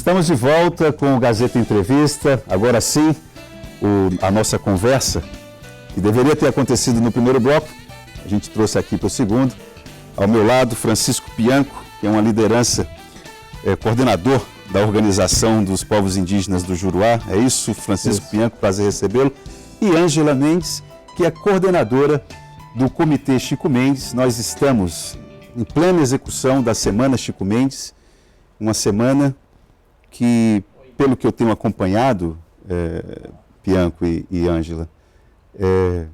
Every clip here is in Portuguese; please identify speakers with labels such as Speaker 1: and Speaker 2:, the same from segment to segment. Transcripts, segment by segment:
Speaker 1: Estamos de volta com o Gazeta Entrevista. Agora sim, a nossa conversa, que deveria ter acontecido no primeiro bloco, a gente trouxe aqui para o segundo. Ao meu lado, Francisco Pianco, que é uma liderança, coordenador da Organização dos Povos Indígenas do Juruá. É isso, Francisco Pianco, prazer recebê-lo. E Ângela Mendes, que é coordenadora do Comitê Chico Mendes. Nós estamos em plena execução da Semana Chico Mendes, uma semana que, pelo que eu tenho acompanhado, Pianco e Ângela, é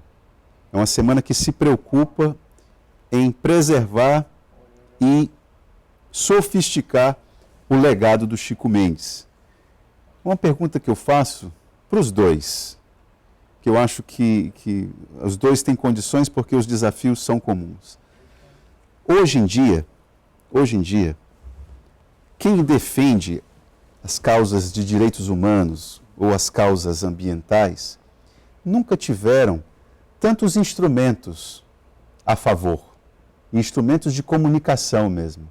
Speaker 1: uma semana que se preocupa em preservar e sofisticar o legado do Chico Mendes. Uma pergunta que eu faço para os dois, que eu acho que os dois têm condições porque os desafios são comuns. Hoje em dia, quem defende as causas de direitos humanos ou as causas ambientais nunca tiveram tantos instrumentos a favor, instrumentos de comunicação mesmo,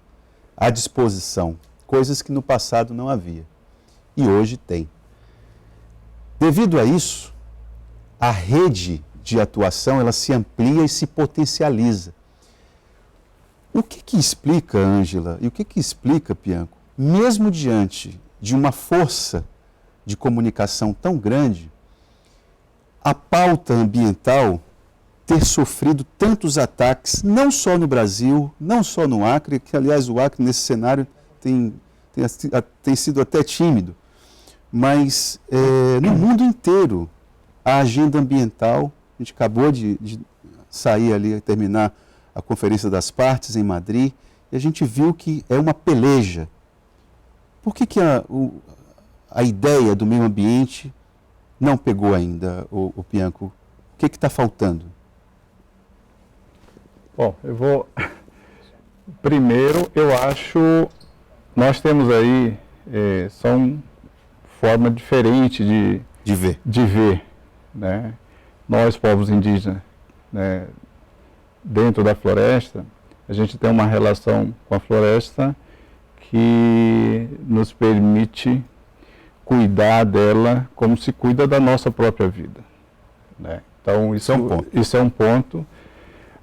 Speaker 1: à disposição, coisas que no passado não havia e hoje tem. Devido a isso, a rede de atuação ela se amplia e se potencializa. O que explica, Ângela, e o que explica, Pianco, mesmo diante de uma força de comunicação tão grande, a pauta ambiental ter sofrido tantos ataques, não só no Brasil, não só no Acre, que aliás o Acre nesse cenário tem sido até tímido, mas no mundo inteiro a agenda ambiental, a gente acabou de sair ali, terminar a Conferência das Partes em Madrid, e a gente viu que é uma peleja. Por que a ideia do meio ambiente não pegou ainda, o Pianco? O que está faltando?
Speaker 2: Bom, primeiro, eu acho, nós temos aí, são forma diferente de ver, né? Nós, povos indígenas, né, dentro da floresta, a gente tem uma relação com a floresta que nos permite cuidar dela como se cuida da nossa própria vida, né? Então, isso é um ponto.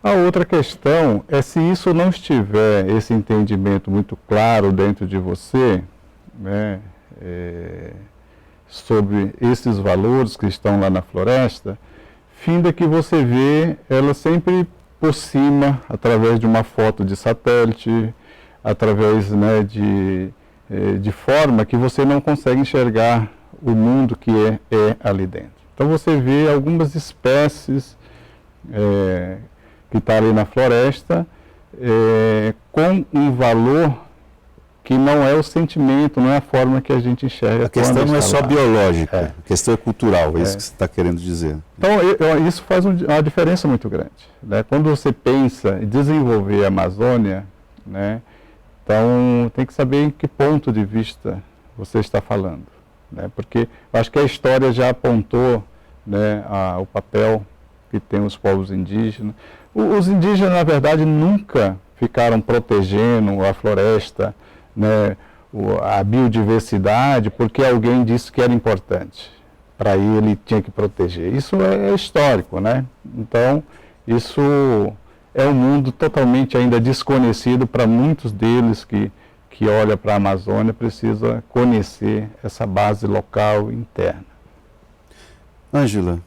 Speaker 2: A outra questão é se isso não estiver, esse entendimento muito claro dentro de você, né, sobre esses valores que estão lá na floresta, finda que você vê ela sempre por cima, através de uma foto de satélite, através, né, de forma que você não consegue enxergar o mundo que é ali dentro. Então você vê algumas espécies que estão ali na floresta com um valor que não é o sentimento, não é a forma que a gente enxerga.
Speaker 1: A questão não é só biológica, a questão é cultural, é isso que você está querendo dizer.
Speaker 2: Então, isso faz uma diferença muito grande, né? Quando você pensa em desenvolver a Amazônia, né, então tem que saber em que ponto de vista você está falando, né? Porque eu acho que a história já apontou, né, o papel que tem os povos indígenas. Os indígenas, na verdade, nunca ficaram protegendo a floresta, né, a biodiversidade, porque alguém disse que era importante. Para ele tinha que proteger. Isso é histórico, né? Então, isso é um mundo totalmente ainda desconhecido para muitos deles que olham para a Amazônia, precisa conhecer essa base local interna.
Speaker 1: Ângela,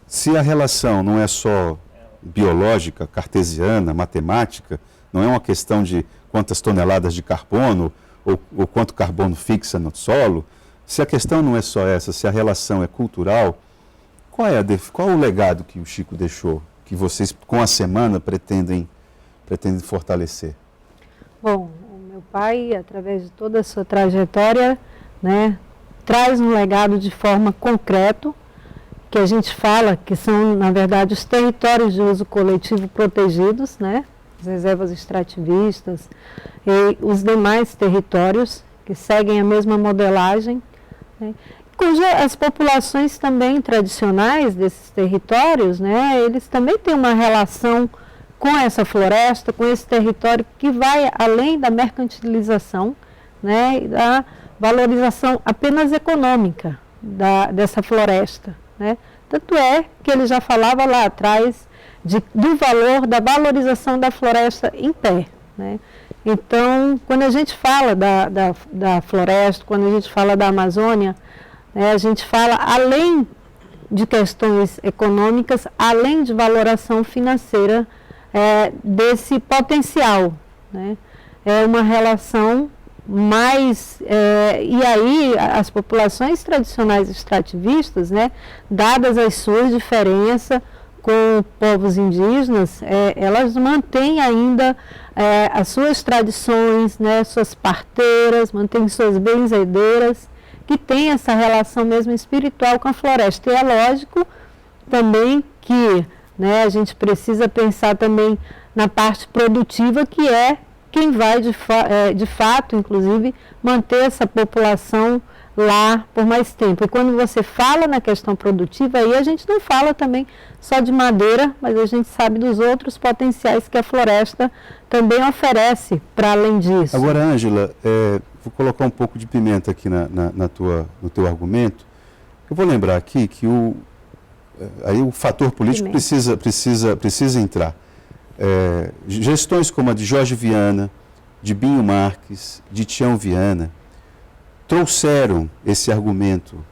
Speaker 1: se a relação não é só biológica, cartesiana, matemática, não é uma questão de quantas toneladas de carbono ou quanto carbono fixa no solo, se a questão não é só essa, se a relação é cultural, qual o legado que o Chico deixou, que vocês com a semana pretendem fortalecer?
Speaker 3: Bom, o meu pai, através de toda a sua trajetória, né, traz um legado de forma concreta, que a gente fala que são, na verdade, os territórios de uso coletivo protegidos, né, as reservas extrativistas e os demais territórios que seguem a mesma modelagem, né, as populações também tradicionais desses territórios, né, eles também têm uma relação com essa floresta, com esse território que vai além da mercantilização, né, valorização apenas econômica dessa floresta, né? Tanto é que ele já falava lá atrás do valor da valorização da floresta em pé, né? Então, quando a gente fala da floresta, quando a gente fala da Amazônia, né, a gente fala além de questões econômicas, além de valoração financeira desse potencial, né? É uma relação mais... e aí, as populações tradicionais extrativistas, né, dadas as suas diferenças com povos indígenas, elas mantêm ainda as suas tradições, né, suas parteiras, mantêm suas benzedeiras, que tem essa relação mesmo espiritual com a floresta. E é lógico também que, né, a gente precisa pensar também na parte produtiva, que é quem vai de fato, inclusive, manter essa população lá por mais tempo. E quando você fala na questão produtiva, aí a gente não fala também só de madeira, mas a gente sabe dos outros potenciais que a floresta também oferece para além disso.
Speaker 1: Agora, Ângela, vou colocar um pouco de pimenta aqui no teu argumento. Eu vou lembrar aqui que aí o fator político precisa entrar. Gestões como a de Jorge Viana, de Binho Marques, de Tião Viana, trouxeram esse argumento,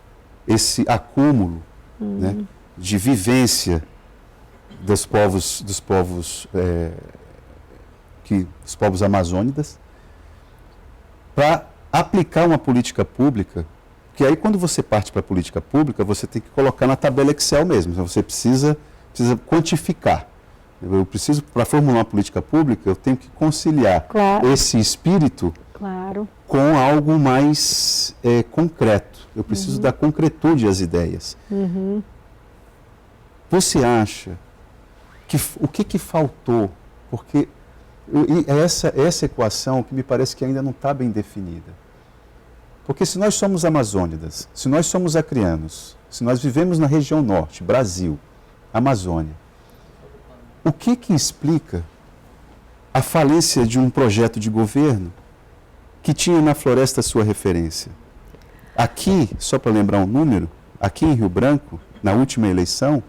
Speaker 1: esse acúmulo, né, de vivência dos povos amazônidas, para aplicar uma política pública, que aí quando você parte para a política pública, você tem que colocar na tabela Excel mesmo, então você precisa quantificar. Eu preciso, para formular uma política pública, eu tenho que conciliar esse espírito com algo mais concreto. Eu preciso dar concretude às ideias. Você acha que o que faltou? Porque essa equação que me parece que ainda não está bem definida. Porque se nós somos amazônidas, se nós somos acrianos, se nós vivemos na região norte, Brasil, Amazônia, o que explica a falência de um projeto de governo que tinha na floresta sua referência? Aqui, só para lembrar um número, aqui em Rio Branco, na última eleição,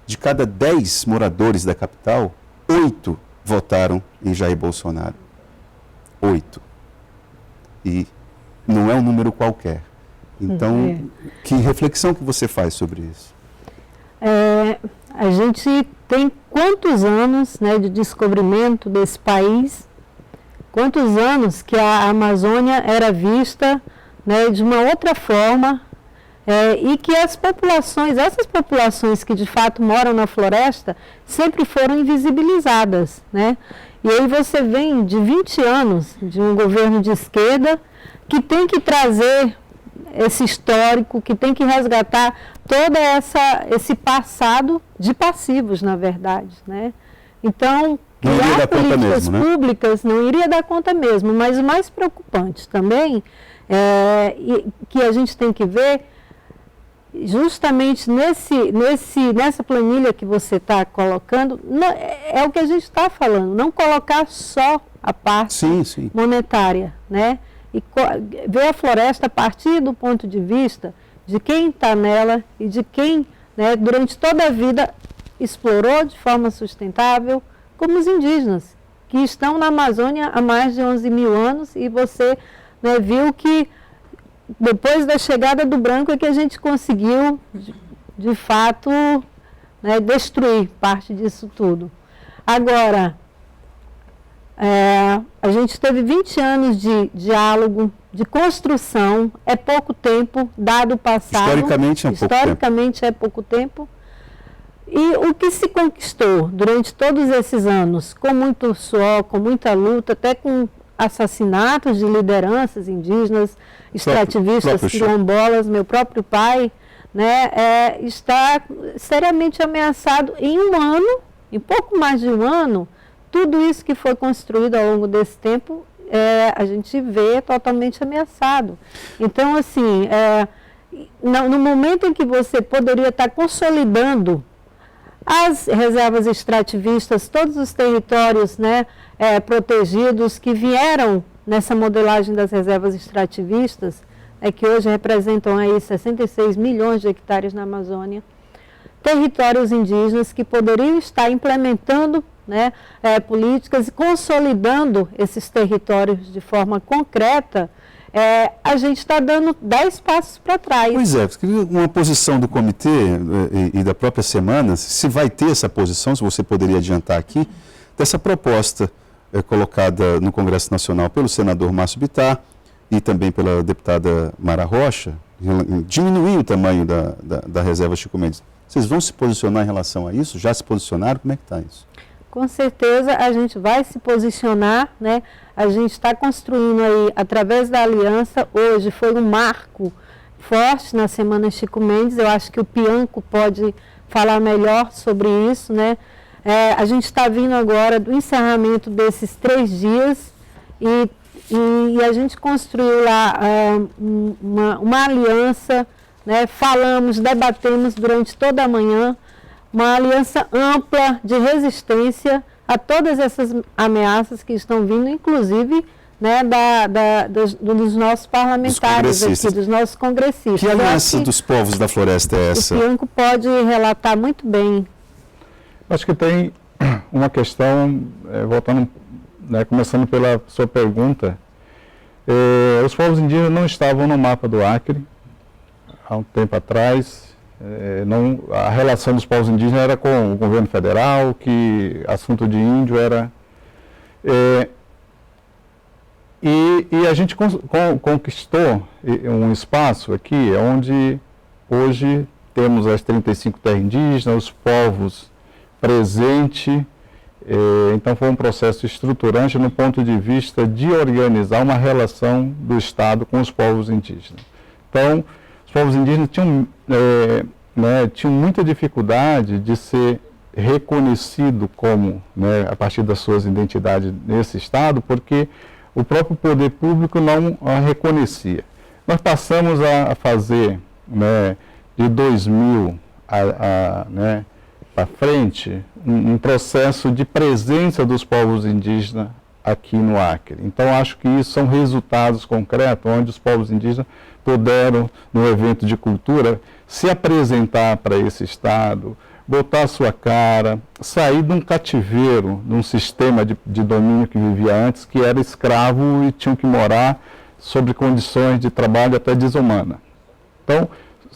Speaker 1: de cada 10 moradores da capital, 8 votaram em Jair Bolsonaro. 8. E não é um número qualquer. Então, que reflexão que você faz sobre isso?
Speaker 3: A gente tem quantos anos, né, de descobrimento desse país, quantos anos que a Amazônia era vista, né, de uma outra forma, e que essas populações que de fato moram na floresta, sempre foram invisibilizadas, né? E aí você vem de 20 anos de um governo de esquerda que tem que trazer esse histórico, que tem que resgatar todo esse passado de passivos, na verdade, né? Então, criar políticas públicas não iria dar conta mesmo, mas o mais preocupante também que a gente tem que ver, justamente nessa planilha que você está colocando, é o que a gente está falando, não colocar só a parte monetária, né? E ver a floresta a partir do ponto de vista de quem está nela e de quem, né, durante toda a vida explorou de forma sustentável, como os indígenas, que estão na Amazônia há mais de 11 mil anos, e você, né, viu que depois da chegada do branco é que a gente conseguiu, de fato, né, destruir parte disso tudo. Agora, a gente teve 20 anos de diálogo, de construção, é pouco tempo, dado o passado. Historicamente é pouco tempo. E o que se conquistou durante todos esses anos, com muito suor, com muita luta, até com assassinatos de lideranças indígenas, extrativistas, quilombolas, meu próprio pai, né, está seriamente ameaçado em um ano, em pouco mais de um ano. Tudo isso que foi construído ao longo desse tempo, a gente vê totalmente ameaçado. Então, assim, no momento em que você poderia estar consolidando as reservas extrativistas, todos os territórios, né, protegidos que vieram nessa modelagem das reservas extrativistas, que hoje representam aí 66 milhões de hectares na Amazônia, territórios indígenas que poderiam estar implementando, né, políticas e consolidando esses territórios de forma concreta, a gente está dando 10 passos para trás.
Speaker 1: Pois é, uma posição do comitê e da própria semana, se vai ter essa posição, se você poderia adiantar aqui, dessa proposta colocada no Congresso Nacional pelo senador Márcio Bittar e também pela deputada Mara Rocha, diminuir o tamanho da reserva Chico Mendes. Vocês vão se posicionar em relação a isso? Já se posicionaram? Como é que está isso?
Speaker 3: Com certeza a gente vai se posicionar, né? A gente está construindo aí, através da aliança, hoje foi um marco forte na Semana Chico Mendes, eu acho que o Pianco pode falar melhor sobre isso, né? A gente está vindo agora do encerramento desses 3 dias e a gente construiu lá uma aliança, né? Falamos, debatemos durante toda a manhã, uma aliança ampla de resistência a todas essas ameaças que estão vindo, inclusive, né, dos nossos parlamentares aqui, dos nossos congressistas.
Speaker 1: Que aliança dos povos da floresta é essa?
Speaker 3: O Pianco pode relatar muito bem.
Speaker 2: Acho que tem uma questão, voltando, né, começando pela sua pergunta, os povos indígenas não estavam no mapa do Acre há um tempo atrás. A relação dos povos indígenas era com o governo federal, que assunto de índio era... E a gente conquistou um espaço aqui onde hoje temos as 35 terras indígenas, os povos presentes. Então foi um processo estruturante no ponto de vista de organizar uma relação do Estado com os povos indígenas. Então, os povos indígenas tinham muita dificuldade de ser reconhecido como, né, a partir das suas identidades nesse Estado, porque o próprio poder público não a reconhecia. Nós passamos a fazer, né, de 2000 né, para frente, um processo de presença dos povos indígenas aqui no Acre. Então, acho que isso são resultados concretos, onde os povos indígenas puderam, no evento de cultura, se apresentar para esse Estado, botar a sua cara, sair de um cativeiro, de um sistema de domínio que vivia antes, que era escravo e tinham que morar sob condições de trabalho até desumana. Então,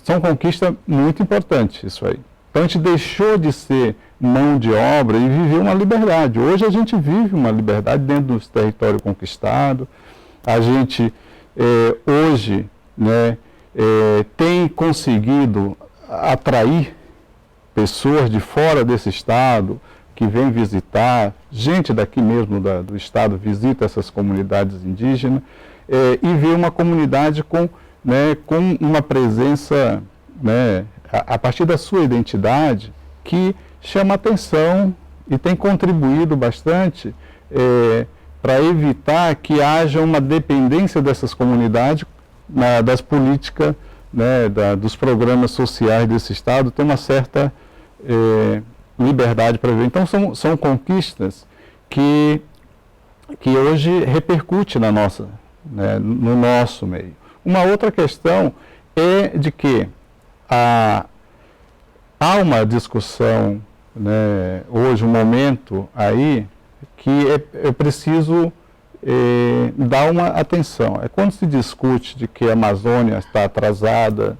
Speaker 2: são conquistas muito importantes isso aí. Então, a gente deixou de ser mão de obra e viveu uma liberdade. Hoje a gente vive uma liberdade dentro dos territórios conquistados. A gente, hoje, né, tem conseguido atrair pessoas de fora desse Estado que vêm visitar, gente daqui mesmo do Estado visita essas comunidades indígenas e vê uma comunidade com uma presença, né, a partir da sua identidade, que chama atenção e tem contribuído bastante para evitar que haja uma dependência dessas comunidades das políticas, né, dos programas sociais desse Estado, tem uma certa liberdade para viver. Então, são conquistas que hoje repercute no nosso meio. Uma outra questão é de que há uma discussão, né, hoje, um momento aí, que é preciso dar uma atenção. Quando se discute de que a Amazônia está atrasada,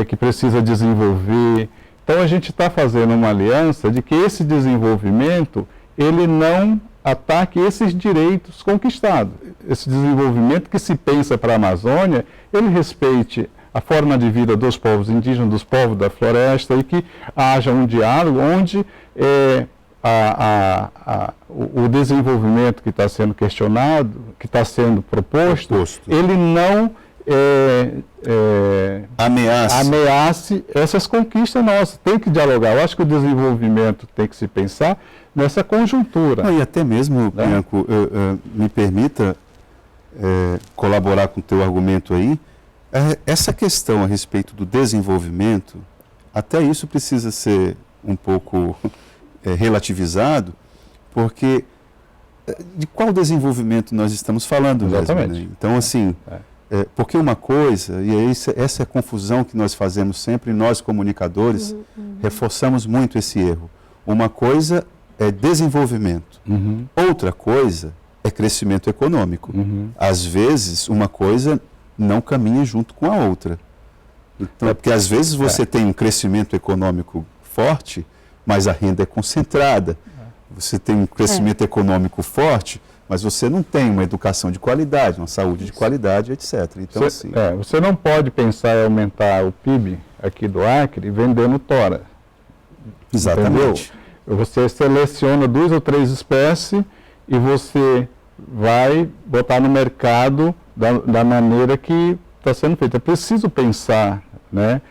Speaker 2: que precisa desenvolver. Então, a gente está fazendo uma aliança de que esse desenvolvimento, ele não ataque esses direitos conquistados. Esse desenvolvimento que se pensa para a Amazônia, ele respeite a forma de vida dos povos indígenas, dos povos da floresta, e que haja um diálogo onde o desenvolvimento que está sendo questionado, que está sendo proposto, ele não ameace essas conquistas nossas. Tem que dialogar. Eu acho que o desenvolvimento tem que se pensar nessa conjuntura.
Speaker 1: Não, e até mesmo, né? Pianco, me permita colaborar com o teu argumento aí. Essa questão a respeito do desenvolvimento, até isso precisa ser um pouco relativizado, porque de qual desenvolvimento nós estamos falando mesmo, né? Então, assim, porque uma coisa, e essa é a confusão que nós fazemos sempre, nós comunicadores, reforçamos muito esse erro. Uma coisa é desenvolvimento, outra coisa é crescimento econômico. Às vezes, uma coisa não caminha junto com a outra. Então, porque às vezes você tem um crescimento econômico forte, mas a renda é concentrada. Você tem um crescimento econômico forte, mas você não tem uma educação de qualidade, uma saúde de qualidade, etc. Então,
Speaker 2: você não pode pensar em aumentar o PIB aqui do Acre vendendo tora.
Speaker 1: Exatamente.
Speaker 2: Entendeu? Você seleciona 2 ou 3 espécies e você vai botar no mercado da maneira que está sendo feito. É preciso pensar, né,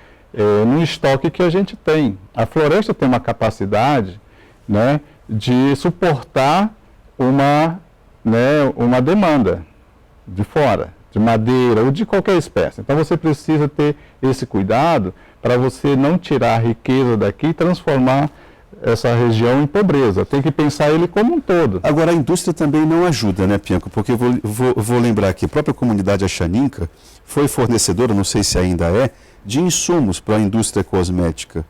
Speaker 2: no estoque que a gente tem. A floresta tem uma capacidade, né, de suportar uma demanda de fora, de madeira ou de qualquer espécie. Então você precisa ter esse cuidado para você não tirar a riqueza daqui e transformar essa região em pobreza. Tem que pensar ele como um todo.
Speaker 1: Agora, a indústria também não ajuda, né, Pianco? Porque eu vou lembrar que a própria comunidade Axaninca foi fornecedora, não sei se ainda é, de insumos para a indústria cosmética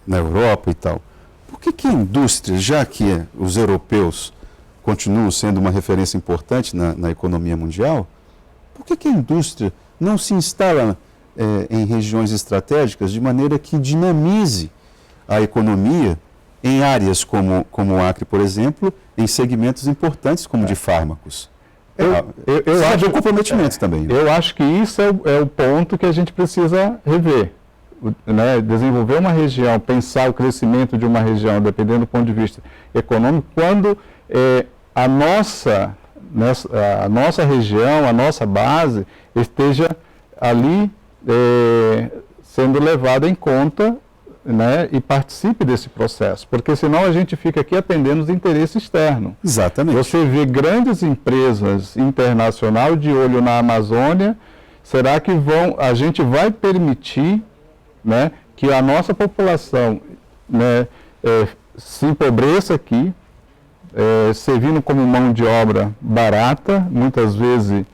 Speaker 1: na Europa e tal. Por que a indústria, já que os europeus continuam sendo uma referência importante na economia mundial, por que a indústria não se instala em regiões estratégicas de maneira que dinamize a economia em áreas como o Acre, por exemplo, em segmentos importantes como de fármacos?
Speaker 2: Eu acho
Speaker 1: um comprometimento também. Né?
Speaker 2: Eu acho que isso é o ponto que a gente precisa rever. Né? Desenvolver uma região, pensar o crescimento de uma região, dependendo do ponto de vista econômico, quando a nossa região, a nossa base, esteja ali sendo levada em conta, né, e participe desse processo, porque senão a gente fica aqui atendendo os interesses externos.
Speaker 1: Exatamente.
Speaker 2: Você vê grandes empresas internacionais de olho na Amazônia, será que a gente vai permitir, né, que a nossa população, né, se empobreça aqui, servindo como mão de obra barata, muitas vezes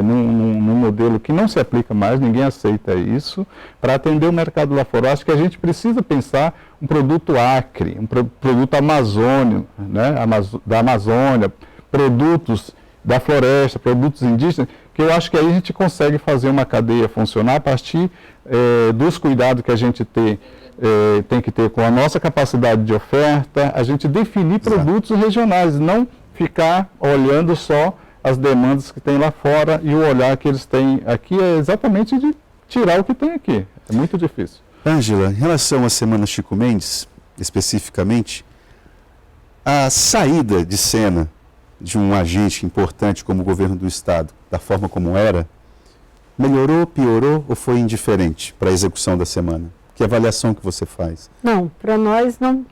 Speaker 2: num modelo que não se aplica mais, ninguém aceita isso, para atender o mercado lá fora. Acho que a gente precisa pensar um produto Acre, um produto amazônico, né, da Amazônia, produtos da floresta, produtos indígenas, que eu acho que aí a gente consegue fazer uma cadeia funcionar a partir dos cuidados que a gente tem que ter com a nossa capacidade de oferta, a gente definir produtos regionais, não ficar olhando só as demandas que tem lá fora, e o olhar que eles têm aqui é exatamente de tirar o que tem aqui. É muito difícil.
Speaker 1: Ângela, em relação à Semana Chico Mendes, especificamente, a saída de cena de um agente importante como o governo do Estado, da forma como era, melhorou, piorou ou foi indiferente para a execução da semana? Que avaliação que você faz?
Speaker 3: Não, para nós não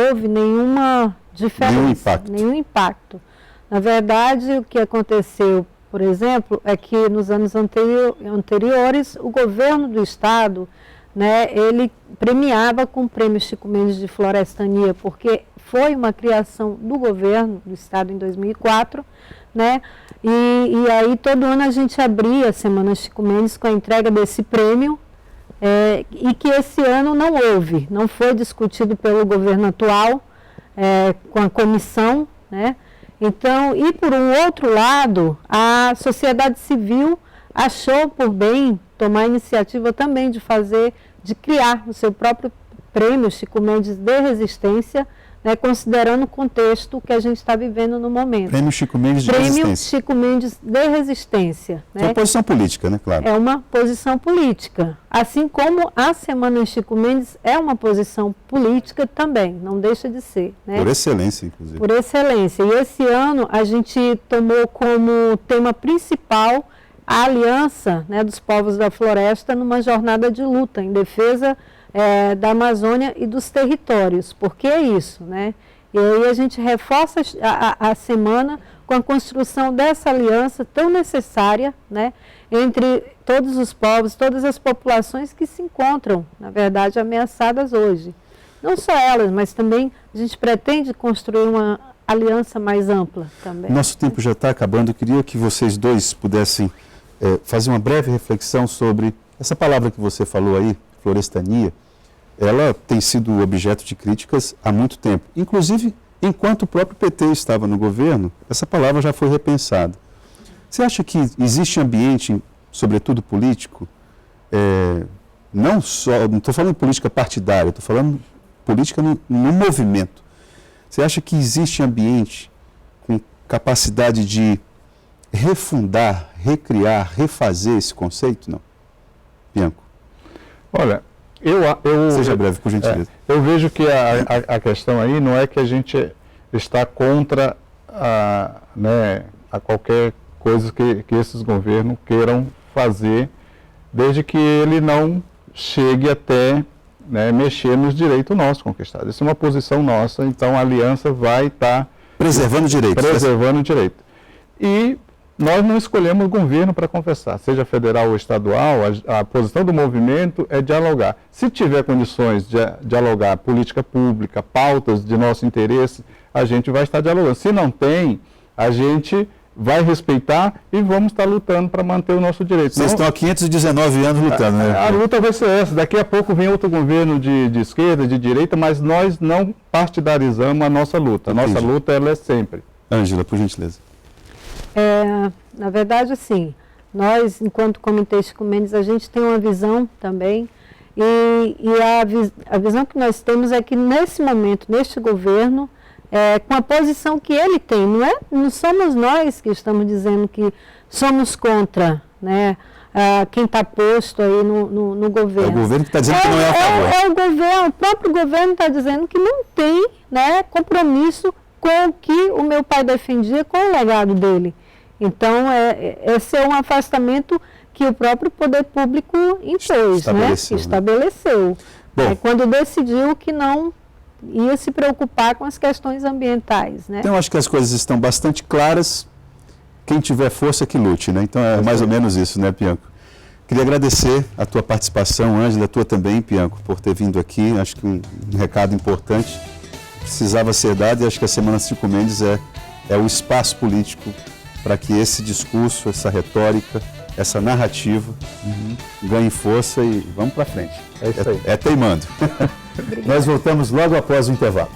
Speaker 3: houve nenhuma diferença, nenhum impacto. Na verdade, o que aconteceu, por exemplo, é que nos anos anteriores, o governo do Estado, né, ele premiava com o Prêmio Chico Mendes de Florestania, porque foi uma criação do governo do Estado em 2004, né, e aí todo ano a gente abria a Semana Chico Mendes com a entrega desse prêmio, e que esse ano não houve, não foi discutido pelo governo atual, com a comissão, né. Então, e por um outro lado, a sociedade civil achou por bem tomar a iniciativa também de criar o seu próprio prêmio Chico Mendes de Resistência, né, considerando o contexto que a gente está vivendo no momento.
Speaker 1: Prêmio Chico Mendes de Resistência.
Speaker 3: Prêmio Chico Mendes de Resistência.
Speaker 1: Né? É uma posição política, né? Claro.
Speaker 3: É uma posição política. Assim como a Semana Chico Mendes é uma posição política também, não deixa de ser. Né?
Speaker 1: Por excelência, inclusive.
Speaker 3: Por excelência. E esse ano a gente tomou como tema principal a aliança, né, dos povos da floresta numa jornada de luta em defesa da Amazônia e dos territórios. Por que isso, né? E aí a gente reforça a semana com a construção dessa aliança tão necessária, né, entre todos os povos, todas as populações que se encontram, na verdade, ameaçadas hoje. Não só elas, mas também a gente pretende construir uma aliança mais ampla também.
Speaker 1: Nosso tempo já está acabando. Eu queria que vocês dois pudessem fazer uma breve reflexão sobre essa palavra que você falou aí, florestania. Ela tem sido objeto de críticas há muito tempo. Inclusive, enquanto o próprio PT estava no governo, essa palavra já foi repensada. Você acha que existe ambiente, sobretudo político, não estou falando política partidária, estou falando política no movimento. Você acha que existe ambiente com capacidade de refundar, recriar, refazer esse conceito? Não? Bianco.
Speaker 2: Olha,
Speaker 1: seja breve, por gentileza.
Speaker 2: Eu vejo que a questão aí não é que a gente está contra a qualquer coisa que esses governos queiram fazer, desde que ele não chegue até mexer nos direitos nossos conquistados. Essa é uma posição nossa, então a aliança vai estar
Speaker 1: preservando direitos.
Speaker 2: Preservando direito. E nós não escolhemos governo para conversar, seja federal ou estadual, a posição do movimento é dialogar. Se tiver condições de dialogar política pública, pautas de nosso interesse, a gente vai estar dialogando. Se não tem, a gente vai respeitar e vamos estar lutando para manter o nosso direito.
Speaker 1: Vocês estão há 519 anos lutando, né?
Speaker 2: A luta vai ser essa. Daqui a pouco vem outro governo de esquerda, de direita, mas nós não partidarizamos a nossa luta. A nossa luta, ela é sempre.
Speaker 1: Ângela, por gentileza.
Speaker 3: Na verdade, assim, nós, enquanto Comitê Chico Mendes, a gente tem uma visão também, e a visão que nós temos é que nesse momento, neste governo, com a posição que ele tem, não somos nós que estamos dizendo que somos contra, quem está posto aí no governo.
Speaker 1: É o governo que está dizendo que não é a favor.
Speaker 3: O próprio governo está dizendo que não tem compromisso com o que o meu pai defendia, com o legado dele. Então, esse é um afastamento que o próprio poder público impôs, estabeleceu.
Speaker 1: Bom,
Speaker 3: quando decidiu que não ia se preocupar com as questões ambientais.
Speaker 1: Então, acho que as coisas estão bastante claras. Quem tiver força que lute, Então, é mais ou menos isso, Pianco? Queria agradecer a tua participação, Ângela, a tua também, Pianco, por ter vindo aqui. Acho que um recado importante precisava ser dado, e acho que a Semana Chico Mendes é o espaço político para que esse discurso, essa retórica, essa narrativa ganhe força e vamos para frente.
Speaker 2: É isso aí.
Speaker 1: É teimando. Nós voltamos logo após o intervalo.